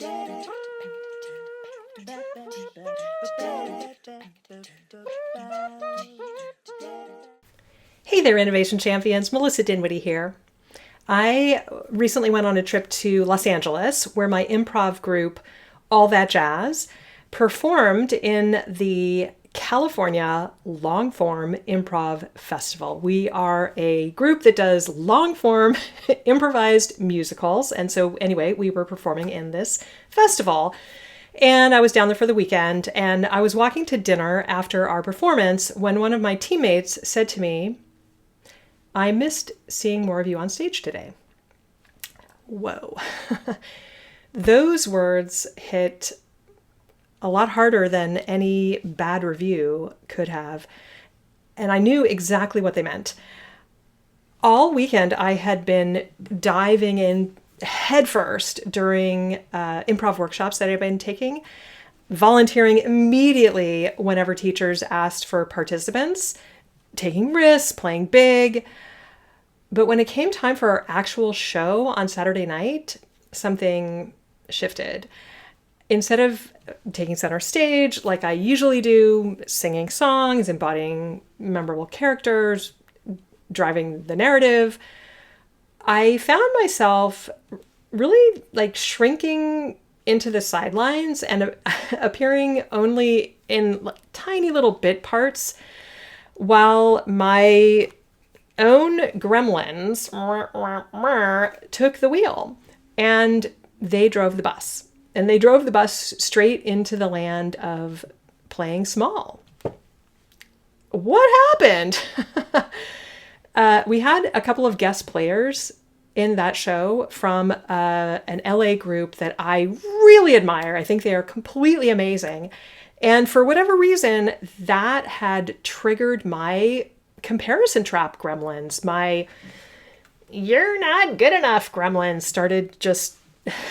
Hey there, Innovation Champions. Melissa Dinwiddie here. I recently went on a trip to Los Angeles where my improv group, All That Jazz, performed in the California Long Form Improv Festival. We are a group that does long form improvised musicals. And so anyway, we were performing in this festival. And I was down there for the weekend, and I was walking to dinner after our performance when one of my teammates said to me, "I missed seeing more of you on stage today." Whoa. Those words hit a lot harder than any bad review could have. And I knew exactly what they meant. All weekend, I had been diving in headfirst during improv workshops that I've been taking, volunteering immediately whenever teachers asked for participants, taking risks, playing big. But when it came time for our actual show on Saturday night, something shifted. Instead of taking center stage like I usually do, singing songs, embodying memorable characters, driving the narrative, I found myself really shrinking into the sidelines and appearing only in tiny little bit parts while my own gremlins took the wheel and they drove the bus. And they drove the bus straight into the land of playing small. What happened? We had a couple of guest players in that show from an LA group that I really admire. I think they are completely amazing. And for whatever reason, that had triggered my comparison trap gremlins. My "you're not good enough" gremlins started just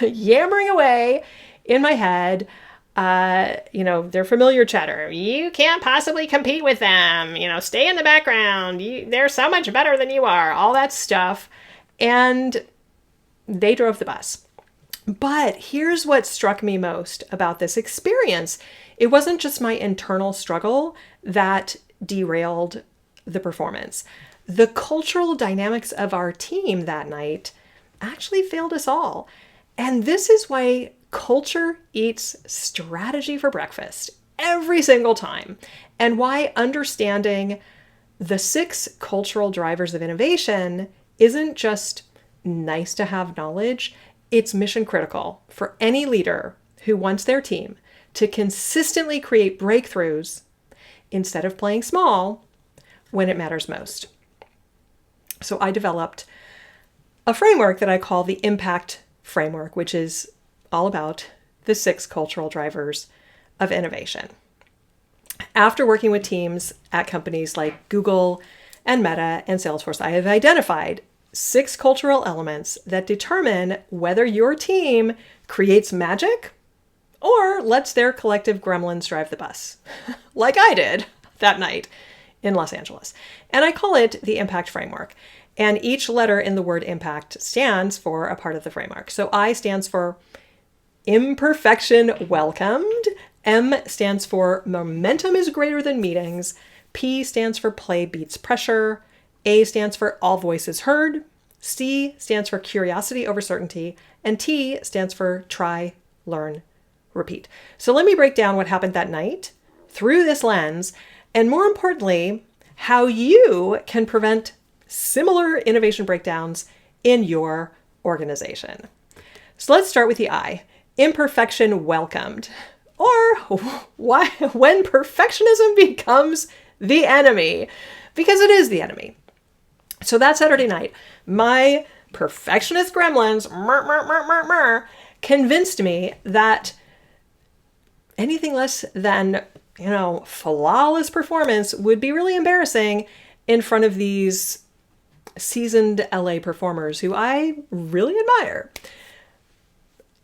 yammering away in my head. Their familiar chatter. "You can't possibly compete with them. Stay in the background. They're so much better than you are." All that stuff. And they drove the bus. But here's what struck me most about this experience. It wasn't just my internal struggle that derailed the performance. The cultural dynamics of our team that night actually failed us all. And this is why culture eats strategy for breakfast every single time, and why understanding the 6 cultural drivers of innovation isn't just nice to have knowledge, it's mission critical for any leader who wants their team to consistently create breakthroughs instead of playing small when it matters most. So I developed a framework that I call the Impact Framework, which is all about the 6 cultural drivers of innovation. After working with teams at companies like Google and Meta and Salesforce, I have identified 6 cultural elements that determine whether your team creates magic or lets their collective gremlins drive the bus, like I did that night in Los Angeles. And I call it the Impact Framework. And each letter in the word impact stands for a part of the framework. So I stands for imperfection welcomed. M stands for momentum is greater than meetings. P stands for play beats pressure. A stands for all voices heard. C stands for curiosity over certainty. And T stands for try, learn, repeat. So let me break down what happened that night through this lens, and more importantly, how you can prevent similar innovation breakdowns in your organization. So let's start with the I, imperfection welcomed, or why when perfectionism becomes the enemy, because it is the enemy. So that Saturday night, my perfectionist gremlins convinced me that anything less than, flawless performance would be really embarrassing in front of these seasoned LA performers who I really admire.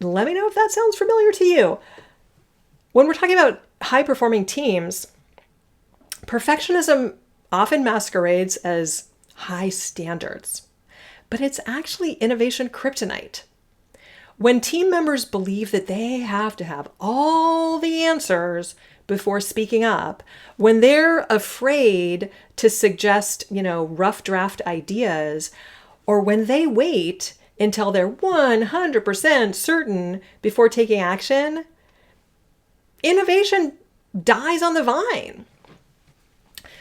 Let me know if that sounds familiar to you. When we're talking about high-performing teams, perfectionism often masquerades as high standards, but it's actually innovation kryptonite. When team members believe that they have to have all the answers before speaking up, when they're afraid to suggest, rough draft ideas, or when they wait until they're 100% certain before taking action, innovation dies on the vine.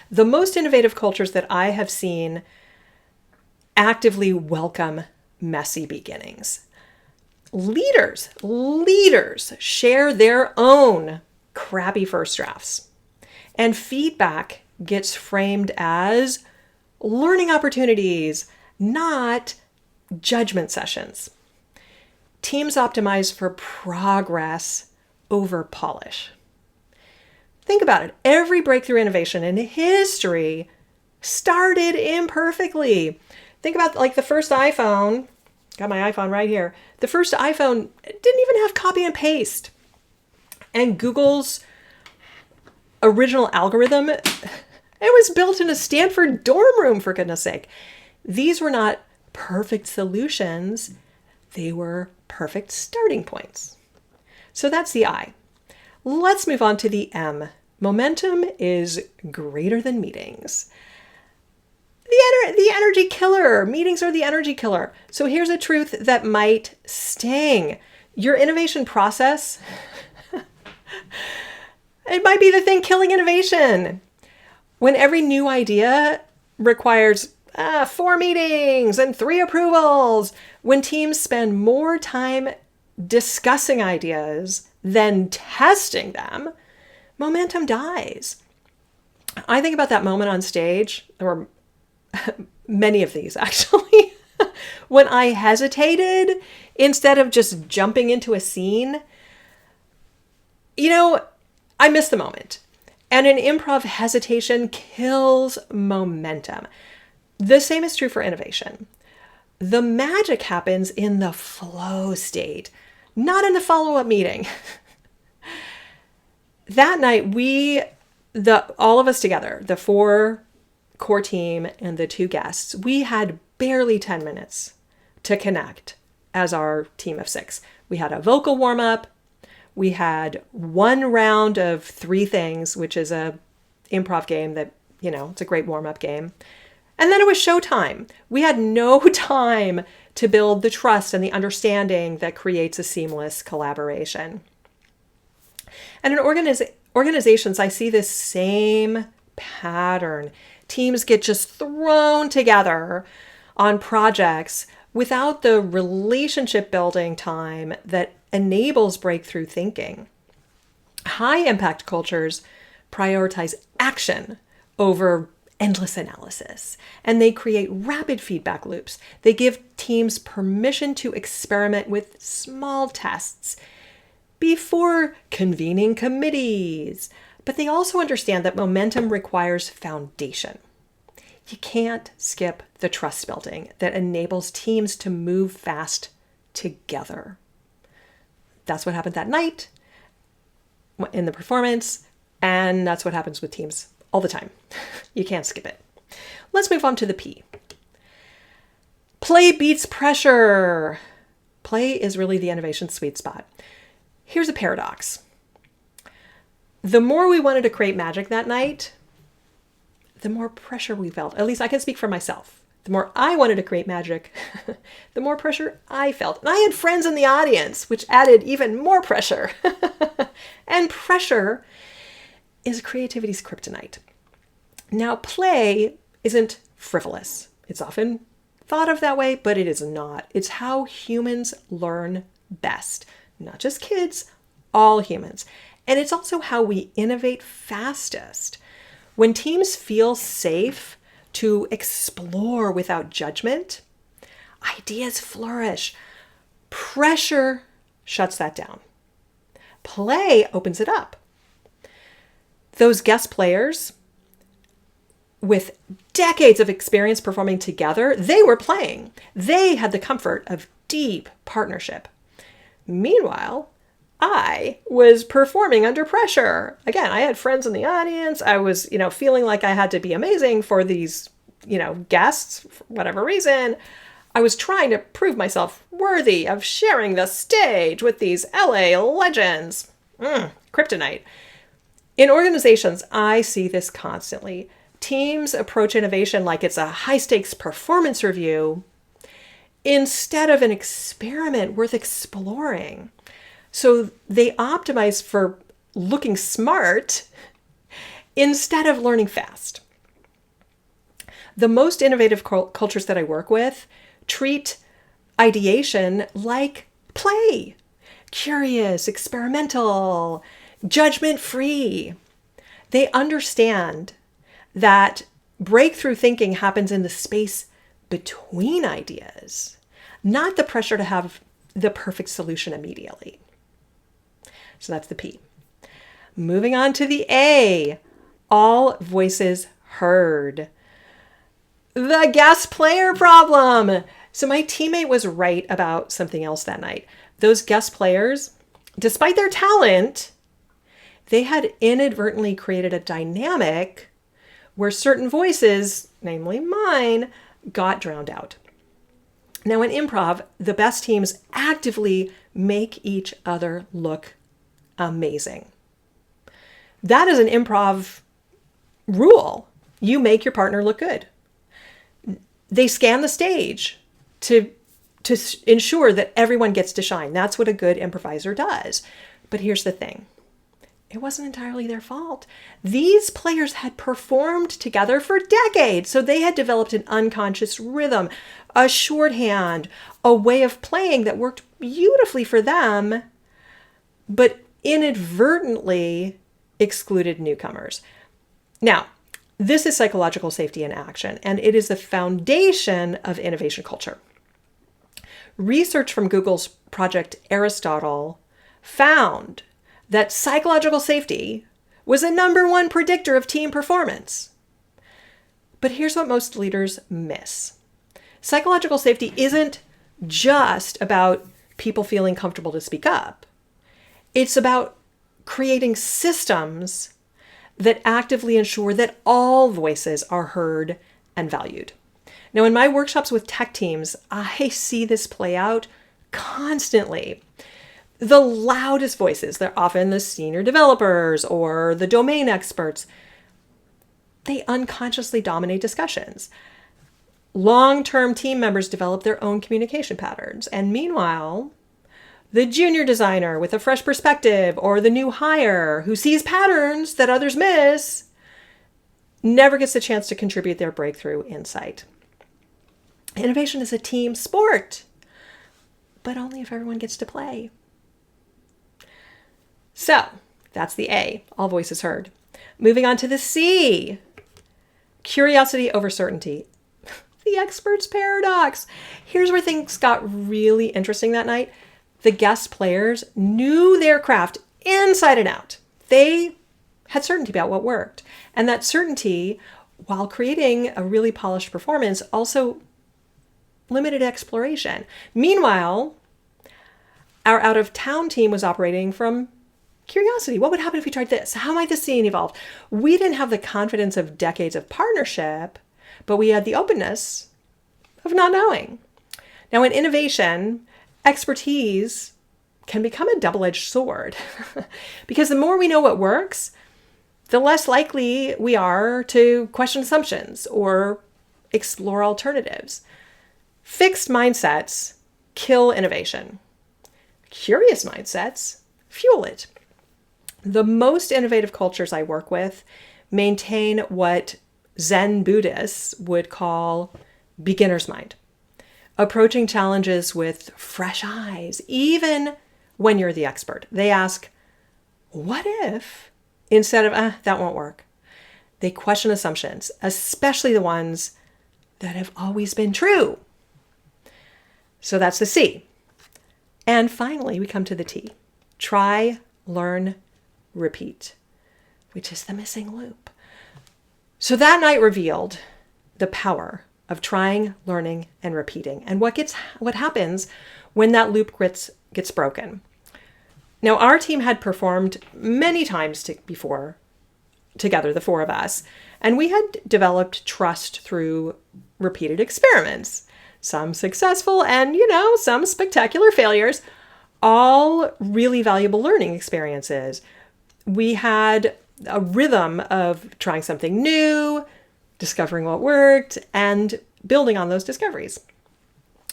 The most innovative cultures that I have seen actively welcome messy beginnings. Leaders share their own crappy first drafts, and feedback gets framed as learning opportunities, not judgment sessions. Teams optimize for progress over polish. Think about it. Every breakthrough innovation in history started imperfectly. Think about the first iPhone. Got my iPhone right here. The first iPhone didn't even have copy and paste. And Google's original algorithm, it was built in a Stanford dorm room, for goodness sake. These were not perfect solutions. They were perfect starting points. So that's the I. Let's move on to the M. Momentum is greater than meetings. The energy killer. Meetings are the energy killer. So here's a truth that might sting. Your innovation process, it might be the thing killing innovation. When every new idea requires 4 meetings and 3 approvals, when teams spend more time discussing ideas than testing them, momentum dies. I think about that moment on stage, or many of these actually, when I hesitated instead of just jumping into a scene. I miss the moment. And in improv, hesitation kills momentum. The same is true for innovation. The magic happens in the flow state, not in the follow-up meeting. That night, all of us together, the 4 core team and the 2 guests, we had barely 10 minutes to connect as our team of 6. We had a vocal warm-up. We had 1 round of 3 things, which is a improv game that, it's a great warm-up game. And then it was showtime. We had no time to build the trust and the understanding that creates a seamless collaboration. And in organizations, I see this same pattern. Teams get just thrown together on projects without the relationship building time that enables breakthrough thinking. High impact cultures prioritize action over endless analysis, and they create rapid feedback loops. They give teams permission to experiment with small tests before convening committees. But they also understand that momentum requires foundation. You can't skip the trust building that enables teams to move fast together. That's what happened that night in the performance, and that's what happens with teams all the time. You can't skip it. Let's move on to the P. Play beats pressure. Play is really the innovation sweet spot. Here's a paradox. The more we wanted to create magic that night, the more pressure we felt. At least I can speak for myself. The more I wanted to create magic, the more pressure I felt. And I had friends in the audience, which added even more pressure. And pressure is creativity's kryptonite. Now, play isn't frivolous. It's often thought of that way, but it is not. It's how humans learn best. Not just kids, all humans. And it's also how we innovate fastest. When teams feel safe to explore without judgment, ideas flourish. Pressure shuts that down. Play opens it up. Those guest players with decades of experience performing together, they were playing. They had the comfort of deep partnership. Meanwhile, I was performing under pressure. Again, I had friends in the audience. I was, feeling like I had to be amazing for these, guests, for whatever reason. I was trying to prove myself worthy of sharing the stage with these LA legends. Kryptonite. In organizations, I see this constantly. Teams approach innovation like it's a high-stakes performance review instead of an experiment worth exploring. So they optimize for looking smart instead of learning fast. The most innovative cultures that I work with treat ideation like play. Curious, experimental, judgment-free. They understand that breakthrough thinking happens in the space between ideas, not the pressure to have the perfect solution immediately. So that's the P. Moving on to the A, all voices heard. The guest player problem. So my teammate was right about something else that night. Those guest players, despite their talent, they had inadvertently created a dynamic where certain voices, namely mine, got drowned out. Now in improv, the best teams actively make each other look amazing. That is an improv rule. You make your partner look good. They scan the stage to ensure that everyone gets to shine. That's what a good improviser does. But here's the thing. It wasn't entirely their fault. These players had performed together for decades, so they had developed an unconscious rhythm, a shorthand, a way of playing that worked beautifully for them, but inadvertently excluded newcomers. Now, this is psychological safety in action, and it is the foundation of innovation culture. Research from Google's Project Aristotle found that psychological safety was the #1 predictor of team performance. But here's what most leaders miss. Psychological safety isn't just about people feeling comfortable to speak up. It's about creating systems that actively ensure that all voices are heard and valued. Now, in my workshops with tech teams, I see this play out constantly. The loudest voices, they're often the senior developers or the domain experts. They unconsciously dominate discussions. Long-term team members develop their own communication patterns. And meanwhile, the junior designer with a fresh perspective or the new hire who sees patterns that others miss never gets a chance to contribute their breakthrough insight. Innovation is a team sport, but only if everyone gets to play. So that's the A, all voices heard. Moving on to the C, curiosity over certainty. The expert's paradox. Here's where things got really interesting that night. The guest players knew their craft inside and out. They had certainty about what worked. And that certainty, while creating a really polished performance, also limited exploration. Meanwhile, our out-of-town team was operating from curiosity. What would happen if we tried this? How might this scene evolve? We didn't have the confidence of decades of partnership, but we had the openness of not knowing. Now, in innovation, expertise can become a double-edged sword because the more we know what works, the less likely we are to question assumptions or explore alternatives. Fixed mindsets kill innovation. Curious mindsets fuel it. The most innovative cultures I work with maintain what Zen Buddhists would call beginner's mind, approaching challenges with fresh eyes, even when you're the expert. They ask, what if, instead of, that won't work. They question assumptions, especially the ones that have always been true. So that's the C. And finally, we come to the T. Try, learn, repeat, which is the missing loop. So that night revealed the power of trying, learning, and repeating, and what happens when that loop gets broken. Now, our team had performed many times before together, the four of us, and we had developed trust through repeated experiments. some successful, and, some spectacular failures, all really valuable learning experiences. We had a rhythm of trying something new, discovering what worked, and building on those discoveries.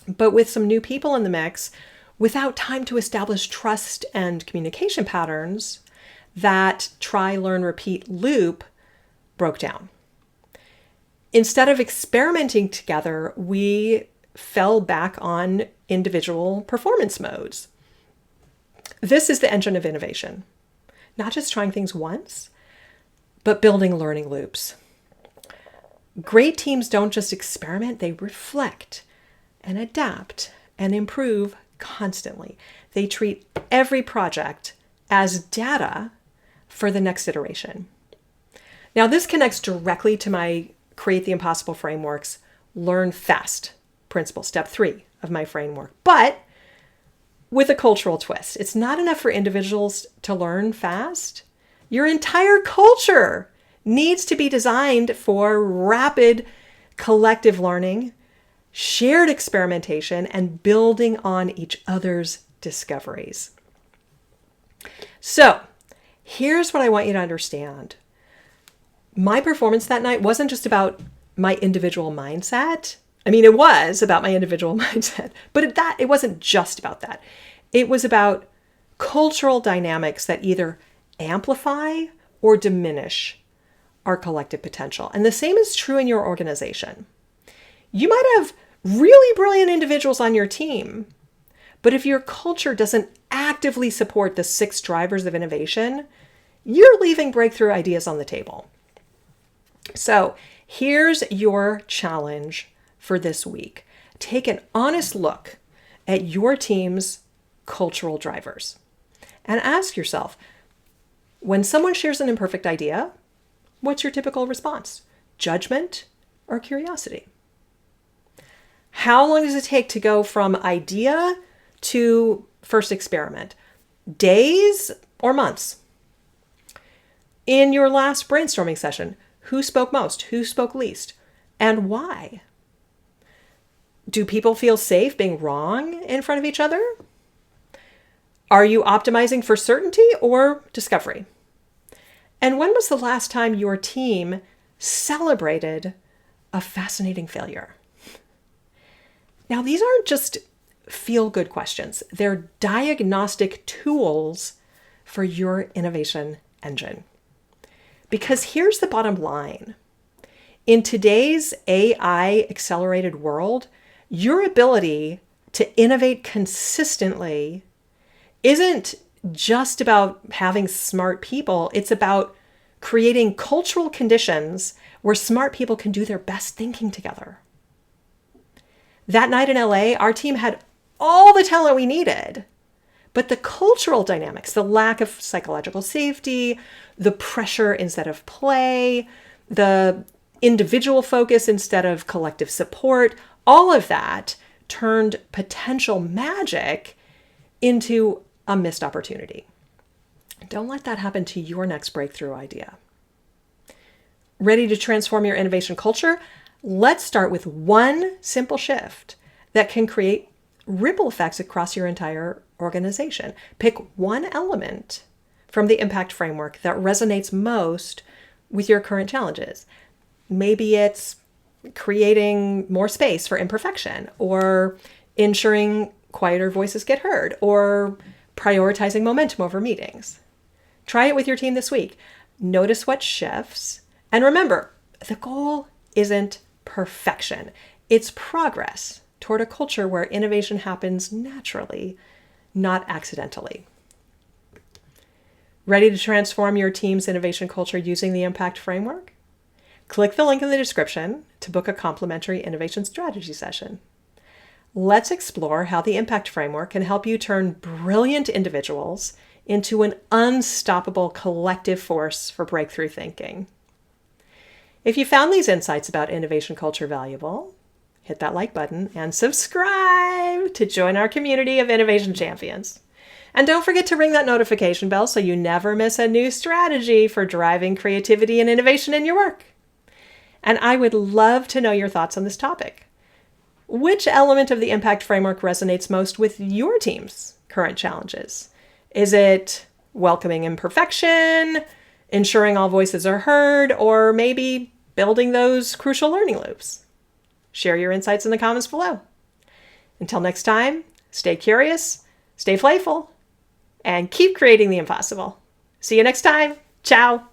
But with some new people in the mix, without time to establish trust and communication patterns, that try, learn, repeat loop broke down. Instead of experimenting together, we fell back on individual performance modes. This is the engine of innovation. Not just trying things once, but building learning loops. Great teams don't just experiment, they reflect and adapt and improve constantly. They treat every project as data for the next iteration. Now, this connects directly to my Create the Impossible Framework's Learn Fast principle, step 3 of my framework, but with a cultural twist. It's not enough for individuals to learn fast. Your entire culture needs to be designed for rapid collective learning, shared experimentation, and building on each other's discoveries. So, here's what I want you to understand. My performance that night wasn't just about my individual mindset. I mean, it was about my individual mindset, but it wasn't just about that. It was about cultural dynamics that either amplify or diminish our collective potential. And the same is true in your organization. You might have really brilliant individuals on your team, but if your culture doesn't actively support the 6 drivers of innovation, you're leaving breakthrough ideas on the table. So here's your challenge for this week. Take an honest look at your team's cultural drivers and ask yourself, when someone shares an imperfect idea, what's your typical response? Judgment or curiosity? How long does it take to go from idea to first experiment? Days or months? In your last brainstorming session, who spoke most? Who spoke least? And why? Do people feel safe being wrong in front of each other? Are you optimizing for certainty or discovery? And when was the last time your team celebrated a fascinating failure? Now, these aren't just feel-good questions. They're diagnostic tools for your innovation engine. Because here's the bottom line. In today's AI-accelerated world, your ability to innovate consistently isn't just about having smart people. It's about creating cultural conditions where smart people can do their best thinking together. That night in LA, our team had all the talent we needed, but the cultural dynamics, the lack of psychological safety, the pressure instead of play, the individual focus instead of collective support, all of that turned potential magic into a missed opportunity. Don't let that happen to your next breakthrough idea. Ready to transform your innovation culture? Let's start with one simple shift that can create ripple effects across your entire organization. Pick one element from the impact framework that resonates most with your current challenges. Maybe it's creating more space for imperfection, or ensuring quieter voices get heard, or prioritizing momentum over meetings. Try it with your team this week. Notice what shifts. And remember, the goal isn't perfection. It's progress toward a culture where innovation happens naturally, not accidentally. Ready to transform your team's innovation culture using the impact framework? Click the link in the description to book a complimentary innovation strategy session. Let's explore how the impact framework can help you turn brilliant individuals into an unstoppable collective force for breakthrough thinking. If you found these insights about innovation culture valuable, hit that like button and subscribe to join our community of innovation champions. And don't forget to ring that notification bell so you never miss a new strategy for driving creativity and innovation in your work. And I would love to know your thoughts on this topic. Which element of the impact framework resonates most with your team's current challenges? Is it welcoming imperfection, ensuring all voices are heard, or maybe building those crucial learning loops? Share your insights in the comments below. Until next time, stay curious, stay playful, and keep creating the impossible. See you next time. Ciao.